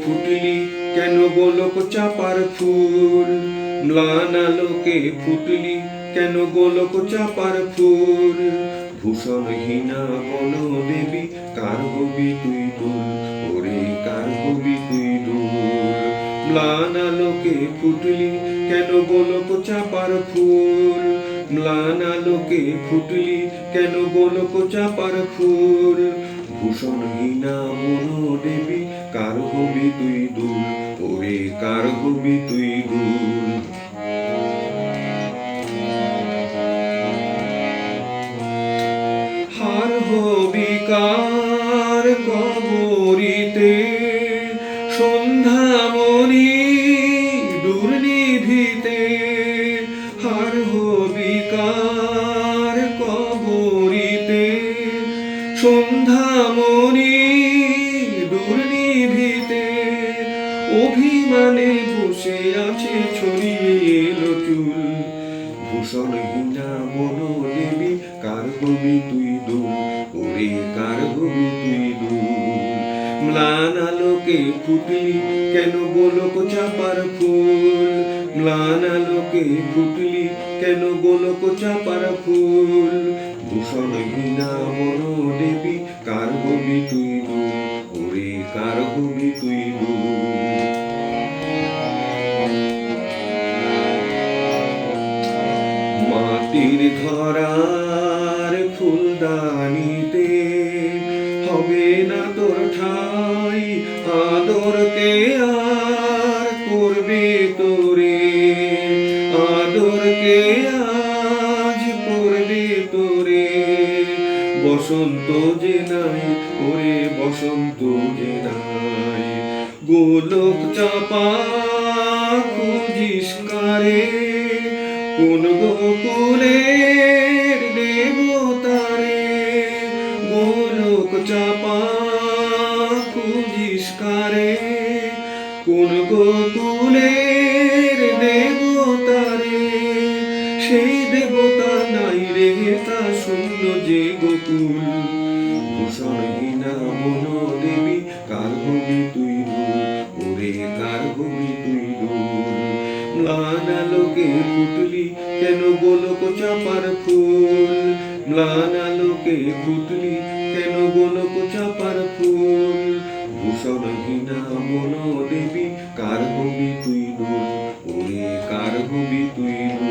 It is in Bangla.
ফুটলি কেন গোলক চাপার ফুল, ম্লান আলোকে ফুটলি কেন গোলক চাপার ফুল। ভূষণহীনা বন দেবী কার হবি তুই দুল, ওরে কার হবি তুই দুল। ম্লান আলোকে ফুটলি কেন গোলক চাপার ফুল, ম্লান আলোকে ফুটলি কেন গোলক চাপার ফুল। ভূষণহীনা বন দেবী কার হবি তুই দুল, ওরে কার হবি তুই দুল। হার হবি কার কবরিতে সন্ধ্যামণি দুর্নিভিতে, হার হবি কার কবরিতে সন্ধ্যামণি দুর্নিভিতে। অভিমানে বসে আছে ছড়িয়ে এলো চুল, ভূষণহীনা বন দেবী কার হবি তুই দুল, ওরে কার হবি তুই দুল। ম্লান আলোকে ফুটলি কেন গোলক চাপার ফুল, ম্লান আলোকে ফুটলি কেন গোলক চাপার ফুল। ভূষণহীনা বন দেবী কার হবি তুই দুল, ওরে কার হবি তুই দুল। মাটির ধরার ফুলদানিতে হবে না তোর ঠাই, আদরকে আর করবে তোরে, আদরকে আজ করবে তোরে। বসন্ত যে নাই, ওরে বসন্ত যে নাই, গোলক চাপা খুঁজিস কারে, কোন গোকুলের দেবতারে। গোলক চাপা খুঁজিস কারে, কোন গোকুলের দেবতারে। সেই দেবতা নাই রে তা শূন্য যে গোকুল, ভূষণহীনা বন দেবী কার হবি তুই দুল, ওরে কার হবি তুই দুল। ম্লান আলোকে ফুটলি কেন গোলক চাপার ফুল, ম্লান আলোকে ফুটলি কেন গোলক চাপার ফুল। ভূষণহীনা বন দেবী কার হবি তুই দুল, ওরে কার হবি তুই দুল।